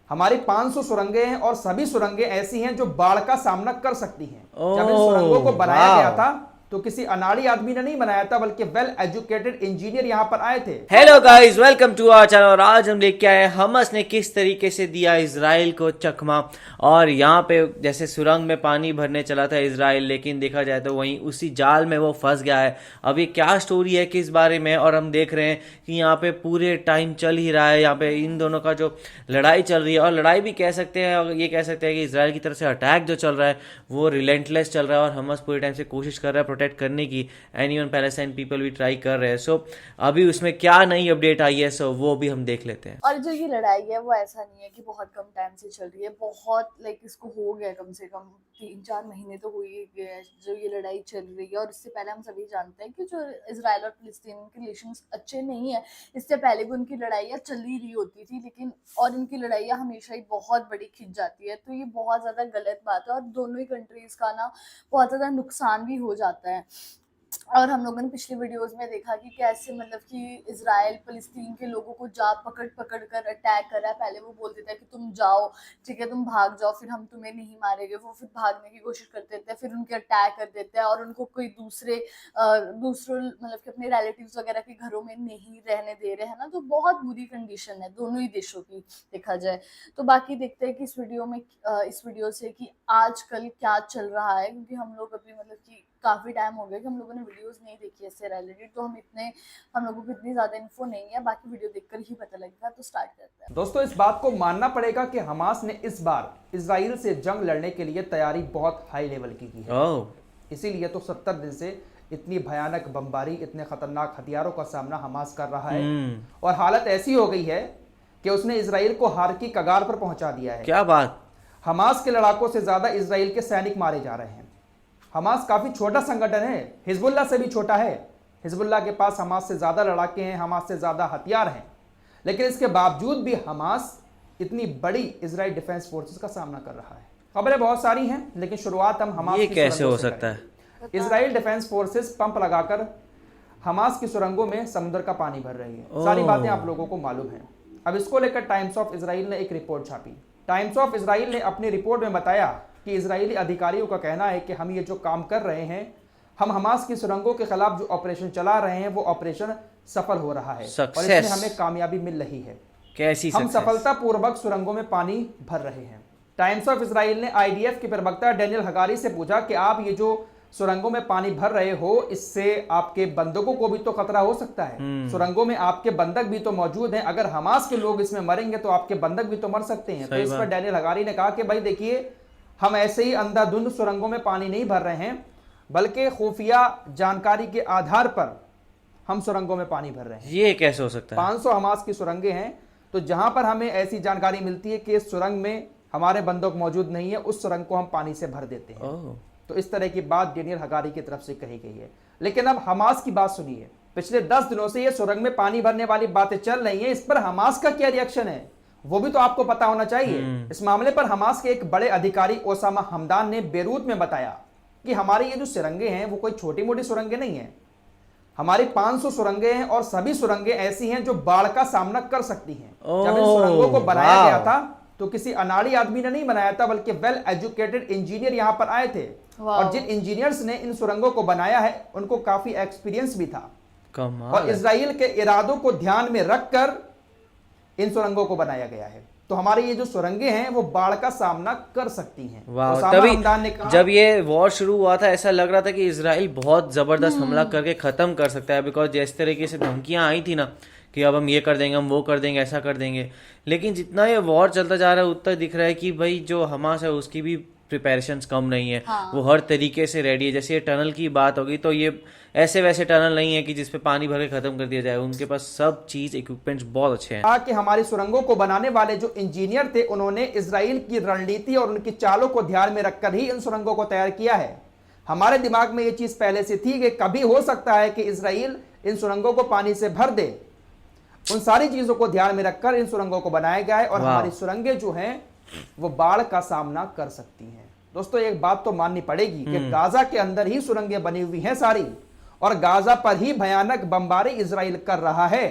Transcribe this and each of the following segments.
हमारी 500 सुरंगें हैं और सभी सुरंगें ऐसी हैं जो बाढ़ का सामना कर सकती हैं। जब इन सुरंगों को बनाया गया था तो किसी अनाड़ी आदमी ने नहीं बनाया था, बल्कि वेल एजुकेटेड इंजीनियर यहां पर आए थे। Hello guys, welcome to our channel. और आज हम लेके आए हमस ने किस तरीके से दिया इजराइल को चकमा। और यहाँ पे जैसे सुरंग में पानी भरने चला था इजराइल, लेकिन देखा जाए तो वहीं उसी जाल में वो फंस गया है। अब ये क्या स्टोरी है किस बारे में, और हम देख रहे हैं कि यहाँ पे पूरे टाइम चल ही रहा है। यहाँ पे इन दोनों का जो लड़ाई चल रही है, और लड़ाई भी कह सकते हैं, और ये कह सकते हैं कि इजराइल की तरफ से अटैक जो चल रहा है वो रिलेंटलेस चल रहा है, और हमस पूरे टाइम से कोशिश कर रहा है प्रोटेक्ट करने की। एंड इवन पैलेस्टाइन पीपल भी ट्राई कर रहे हैं। सो अभी उसमें क्या नई अपडेट आई है, सो वो भी हम देख लेते हैं। और जो ये लड़ाई है वो ऐसा नहीं है कि बहुत कम टाइम से चल रही है, बहुत इसको हो गया कम से कम 3-4 महीने तो हो ही गए हैं जो ये लड़ाई चल रही है। और इससे पहले हम सभी जानते हैं कि जो इजराइल और फिलिस्तीन के रिलेशंस अच्छे नहीं है। इससे पहले भी उनकी लड़ाइयाँ चल ही रही होती थी, लेकिन और इनकी लड़ाइयाँ हमेशा ही बहुत बड़ी खिंच जाती है। तो ये बहुत ज़्यादा गलत बात है, और दोनों ही कंट्रीज का ना बहुत ज़्यादा नुकसान भी हो जाता है। और हम लोगों ने पिछले वीडियोस में देखा कि कैसे कि इजराइल फिलिस्तीन के लोगों को जा पकड़ पकड़ कर अटैक कर रहा है। पहले वो बोल देता है कि तुम जाओ, ठीक है, तुम भाग जाओ, फिर हम तुम्हें नहीं मारेंगे। वो फिर भागने की कोशिश करते थे, फिर उनके अटैक कर देते हैं, और उनको कोई दूसरों कि अपने रिलेटिव्स वगैरह के घरों में नहीं रहने दे रहे हैं ना। तो बहुत बुरी कंडीशन है दोनों ही देशों की देखा जाए तो। बाकी देखते हैं कि इस वीडियो से कि आजकल क्या चल रहा है, क्योंकि हम लोग अभी कि काफी टाइम हो गया कि हम लोगों ने वीडियोस नहीं देखी इससे रिलेटेड, तो हम लोगों को इतनी ज्यादा इन्फो नहीं है। बाकी वीडियो देखकर ही पता लगेगा। तो स्टार्ट करते हैं। दोस्तों, इस बात को मानना पड़ेगा कि हमास ने इस बार इजराइल से जंग लड़ने के लिए तैयारी बहुत हाई लेवल की है। इसीलिए तो 70 दिन से इतनी भयानक बमबारी, इतने खतरनाक हथियारों का सामना हमास कर रहा है। और हालत ऐसी हो गई है कि उसने इजराइल को हार की कगार पर पहुंचा दिया है। क्या बात! हमास के लड़ाकों से ज्यादा इजराइल के सैनिक मारे जा रहे हैं। हमास काफी छोटा संगठन है, हिजबुल्लाह से भी छोटा है। हिजबुल्लाह के पास हमास से ज्यादा लड़ाके हैं, हमास से ज्यादा हथियार हैं, लेकिन इसके बावजूद भी हमास इतनी बड़ी इजराइल डिफेंस फोर्सेस का सामना कर रहा है। खबरें बहुत सारी हैं, लेकिन शुरुआत हम हमास ये की कैसे हो सुरंगों से सकता है? इजराइल डिफेंस फोर्सेस पंप लगाकर हमास की सुरंगों में समुद्र का पानी भर रही है। सारी बातें आप लोगों को मालूम है। अब इसको लेकर टाइम्स ऑफ इजराइल ने एक रिपोर्ट छापी। टाइम्स ऑफ इजराइल ने अपनी रिपोर्ट में बताया कि इजरायली अधिकारियों का कहना है कि हम ये जो काम कर रहे हैं, हम हमास की सुरंगों के खिलाफ जो ऑपरेशन चला रहे हैं, वो ऑपरेशन सफल हो रहा है और इसमें हमें कामयाबी मिल रही है। कैसी हम सफलतापूर्वक सुरंगों में पानी भर रहे हैं। टाइम्स ऑफ इजराइल ने आईडीएफ के प्रवक्ता डेनियल हगारी से पूछा कि आप ये जो सुरंगों में पानी भर रहे हो, इससे आपके बंदकों को भी तो खतरा हो सकता है। सुरंगों में आपके बंदक भी तो मौजूद हैं, अगर हमास के लोग इसमें मरेंगे तो आपके बंदक भी तो मर सकते हैं। तो इस पर डेनियल हगारी ने कहा कि भाई देखिए, हम ऐसे ही अंधाधुंध सुरंगों में पानी नहीं भर रहे हैं, बल्कि खुफिया जानकारी के आधार पर हम सुरंगों में पानी भर रहे हैं। ये कैसे हो सकता है? 500 हमास की सुरंगें हैं, तो जहां पर हमें ऐसी जानकारी मिलती है कि इस सुरंग में हमारे बंदूक मौजूद नहीं है, उस सुरंग को हम पानी से भर देते हैं। तो इस तरह की बात डेनियल हगारी की तरफ से कही गई है। लेकिन अब हमास की बात सुनिए। पिछले 10 दिनों से ये सुरंग में पानी भरने वाली बातें चल रही हैं, इस पर हमास का क्या रिएक्शन है वो भी तो आपको पता होना चाहिए। इस मामले पर हमास के एक बड़े अधिकारी ओसामा हमदान ने बेरूत में बताया कि हमारी ये जो सुरंगें हैं वो कोई छोटी मोटी सुरंगें नहीं हैं। हमारी 500 सुरंगें हैं और सभी सुरंगें ऐसी हैं जो बाढ़ का सामना कर सकती हैं। जब इन सुरंगों को बनाया गया था तो किसी अनाड़ी आदमी ने नहीं बनाया था, बल्कि वेल एजुकेटेड इंजीनियर यहां पर आए थे। और जिन इंजीनियर्स ने इन सुरंगों को बनाया है उनको काफी एक्सपीरियंस भी था। और इजराइल के इरादों को ध्यान में रखकर इन सुरंगों को बनाया गया है। तो हमारी ये जो सुरंगें हैं वो बाढ़ का सामना कर सकती हैं। तभी जब ये वॉर शुरू हुआ था ऐसा लग रहा था कि इजराइल बहुत जबरदस्त हमला करके खत्म कर सकता है, बिकॉज जिस तरीके से धमकियां आई थी ना कि अब हम ये कर देंगे, हम वो कर देंगे, ऐसा कर देंगे। लेकिन जितना ये वॉर चलता जा रहा है उतना दिख रहा है कि भाई जो हमास है उसकी भी प्रिपरेशंस कम नहीं है। वो हर तरीके से रेडी है। जैसे ये टनल की बात होगी तो ये ऐसे वैसे टनल नहीं है कि जिसपे पानी भर के खत्म कर दिया जाए। उनके पास सब चीज इक्विपमेंट्स बहुत अच्छे हैं। कि हमारी सुरंगों को बनाने वाले जो इंजीनियर थे उन्होंने इजराइल की रणनीति और उनकी चालों को ध्यान में रखकर ही इन सुरंगों को तैयार किया है। हमारे दिमाग में ये चीज पहले से थी कि कभी हो सकता है कि इजराइल इन सुरंगों को पानी से भर दे। उन सारी चीजों को ध्यान में रखकर इन सुरंगों को बनाया गया है और हमारी सुरंगें जो हैं वो बाढ़ का सामना कर सकती हैं। दोस्तों, एक बात तो माननी पड़ेगी कि गाजा के अंदर ही सुरंगें बनी हुई हैं सारी, और गाजा पर ही भयानक बमबारी इजराइल कर रहा है।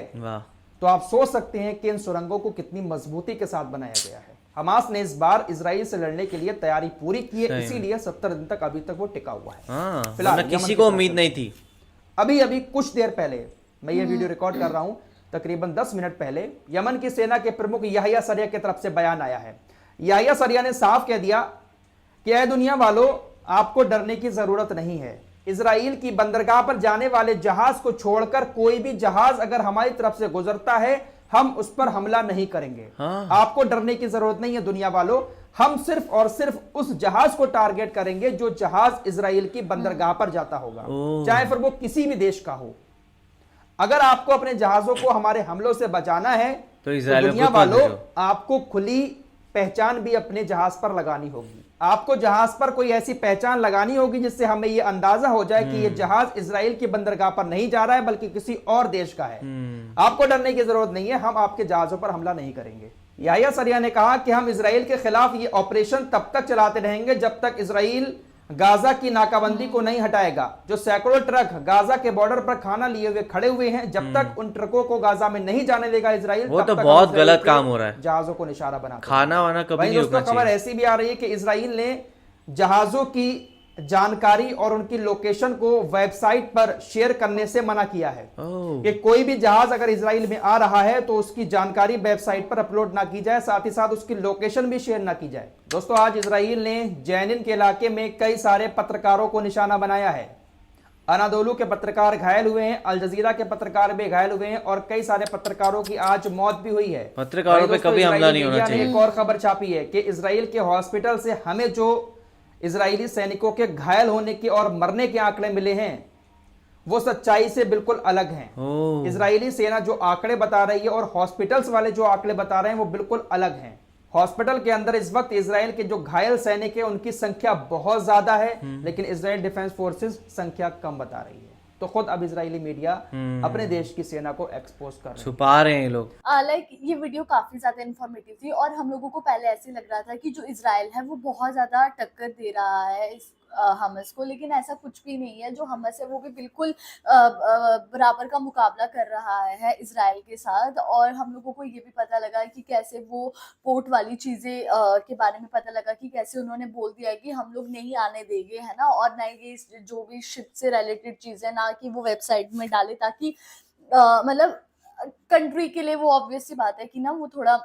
तो आप सोच सकते हैं कि इन सुरंगों को कितनी मजबूती के साथ बनाया गया है। हमास ने इस बार इजराइल से लड़ने के लिए तैयारी पूरी की है, सही में। इसीलिए 70 दिन तक अभी तक वो टिका हुआ है। हाँ, फिलहाल वरना यमन किसी की को तरफ उम्मीद से। नहीं थी। अभी अभी कुछ देर पहले मैं ये वीडियो रिकॉर्ड कर रहा हूं, तकरीबन 10 मिनट पहले यमन की सेना के प्रमुख याहिया सरिया की तरफ से बयान आया है। याहिया सरिया ने साफ कह दिया कि ऐ दुनिया वालों, आपको डरने की जरूरत नहीं है। इजराइल की बंदरगाह पर जाने वाले जहाज को छोड़कर कोई भी जहाज अगर हमारी तरफ से गुजरता है, हम उस पर हमला नहीं करेंगे। हाँ। आपको डरने की जरूरत नहीं है दुनिया वालों, हम सिर्फ और सिर्फ उस जहाज को टारगेट करेंगे जो जहाज इजराइल की बंदरगाह पर जाता होगा, चाहे फिर वो किसी भी देश का हो। अगर आपको अपने जहाजों को हमारे हमलों से बचाना है तो इजराइल में दुनिया खुद मत वालों, भेजो। आपको खुली पहचान भी अपने जहाज पर लगानी होगी। आपको जहाज पर कोई ऐसी पहचान लगानी होगी जिससे हमें यह अंदाजा हो जाए कि यह जहाज इजराइल की बंदरगाह पर नहीं जा रहा है बल्कि किसी और देश का है। आपको डरने की जरूरत नहीं है, हम आपके जहाजों पर हमला नहीं करेंगे। याहिया सरिया ने कहा कि हम इजराइल के खिलाफ ये ऑपरेशन तब तक चलाते रहेंगे जब तक इजराइल गाजा की नाकाबंदी को नहीं हटाएगा। जो सैकड़ों ट्रक गाजा के बॉर्डर पर खाना लिए हुए खड़े हुए हैं, जब तक उन ट्रकों को गाजा में नहीं जाने देगा इजराइल, वो तब तो तक बहुत हम इजराइल गलत के काम हो रहा है। जहाजों को निशाना बना खाना वाना कभी वहीं नहीं दोस्तों रुकना खबर चाहिए। ऐसी भी आ रही है कि इजराइल ने जहाजों की जानकारी और उनकी लोकेशन को वेबसाइट पर शेयर करने से मना किया है ओह, कि कोई भी जहाज अगर इजराइल में आ रहा है तो उसकी जानकारी वेबसाइट पर अपलोड ना की जाए, साथ ही साथ उसकी लोकेशन भी शेयर ना की जाए। दोस्तों आज इजराइल ने जैनिन के इलाके में कई सारे पत्रकारों को निशाना बनाया है। अनादोलू के पत्रकार घायल हुए हैं, अल जजीरा के पत्रकार भी घायल हुए हैं और कई सारे पत्रकारों की आज मौत भी हुई है। पत्रकारों पे दोस्तों, कभी हमला इजरायली नहीं होना मीडिया ने चाहिए। एक और खबर छापी है कि इजराइल के हॉस्पिटल से हमें जो इजरायली सैनिकों के घायल होने के और मरने के आंकड़े मिले हैं वो सच्चाई से बिल्कुल अलग हैं। ओह, इजरायली सेना जो आंकड़े बता रही है और हॉस्पिटल्स वाले जो आंकड़े बता रहे हैं वो बिल्कुल अलग हैं। हॉस्पिटल के अंदर इस वक्त इजराइल के जो घायल सैनिक है उनकी संख्या बहुत ज्यादा है, लेकिन इजराइल डिफेंस फोर्सेस संख्या कम बता रही है। तो खुद अब इजरायली मीडिया अपने देश की सेना को एक्सपोज कर रहे हैं। छुपा रहे हैं ये लोग। लाइक ये वीडियो काफी ज्यादा इन्फॉर्मेटिव थी और हम लोगों को पहले ऐसे लग रहा था कि जो इजराइल है वो बहुत ज्यादा टक्कर दे रहा है इस हमस को, लेकिन ऐसा कुछ भी नहीं है। जो हमस है वो भी बिल्कुल बराबर का मुकाबला कर रहा है इजराइल के साथ। और हम लोगों को ये भी पता लगा कि कैसे वो पोर्ट वाली चीजें के बारे में पता लगा कि कैसे उन्होंने बोल दिया है कि हम लोग नहीं आने देंगे, है ना। और ना ये जो भी शिप से रिलेटेड चीजें ना कि वो वेबसाइट में डाले, ताकि मतलब कंट्री के लिए वो ऑब्वियस सी बात है कि ना वो थोड़ा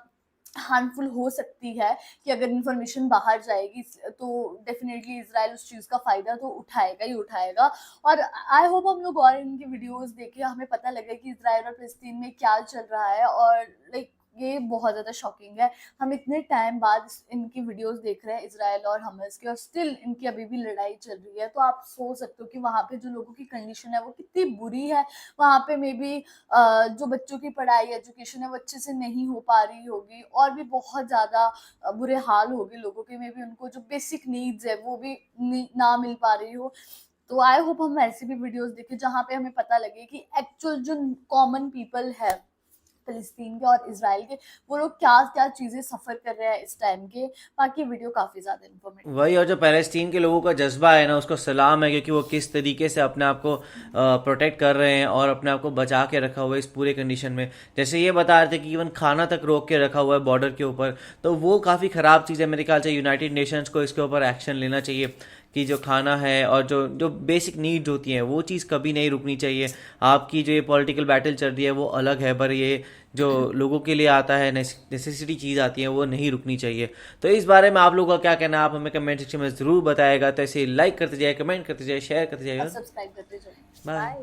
हार्मफुल हो सकती है कि अगर इंफॉर्मेशन बाहर जाएगी तो डेफिनेटली इजराइल उस चीज़ का फ़ायदा तो उठाएगा ही उठाएगा। और आई होप हम लोग और इनकी वीडियोस देखें, हमें पता लगे कि इजराइल और फिलिस्तीन में क्या चल रहा है। और लाइक ये बहुत ज़्यादा शॉकिंग है। हम इतने टाइम बाद इनकी वीडियोस देख रहे हैं इजराइल और हमास की, और स्टिल इनकी अभी भी लड़ाई चल रही है। तो आप सोच सकते हो कि वहाँ पे जो लोगों की कंडीशन है वो कितनी बुरी है। वहाँ पे मे बी जो बच्चों की पढ़ाई एजुकेशन है वो अच्छे से नहीं हो पा रही होगी, और भी बहुत ज़्यादा बुरे हाल होंगे लोगों के। मे बी उनको जो बेसिक नीड्स है वो भी ना मिल पा रही हो। तो आई होप हम ऐसी भी वीडियोस देखें जहाँ पे हमें पता लगे कि एक्चुअल जो कॉमन पीपल है फिलिस्तीन के और इजराइल के, वो लोग क्या क्या चीजें सफर कर रहे हैं इस टाइम के। बाकी वीडियो काफी ज्यादा इन्फॉर्मेटिव। वही, और जो पैलेस्टीन के लोगों का जज्बा है ना, उसको सलाम है, क्योंकि वो किस तरीके से अपने आप को प्रोटेक्ट कर रहे हैं और अपने आप को बचा के रखा हुआ है इस पूरे कंडीशन में। जैसे ये बता रहे थे कि इवन खाना तक रोक के रखा हुआ है बॉर्डर के ऊपर, तो वो काफ़ी ख़राब चीज़ है। मेरे ख्याल से यूनाइटेड नेशंस को इसके ऊपर एक्शन लेना चाहिए कि जो खाना है और जो बेसिक नीड्स होती हैं वो चीज़ कभी नहीं रुकनी चाहिए। आपकी जो ये पॉलिटिकल बैटल चल रही है वो अलग है, पर ये जो लोगों के लिए आता है, नेसेसिटी चीज़ आती है, वो नहीं रुकनी चाहिए। तो इस बारे में आप लोगों का क्या कहना है, आप हमें कमेंट सेक्शन में ज़रूर बताएगा। तो ऐसे लाइक करते जाइए, कमेंट करते जाइए, शेयर करते जाइए, सब्सक्राइब करते जाइए। बाय। बाय।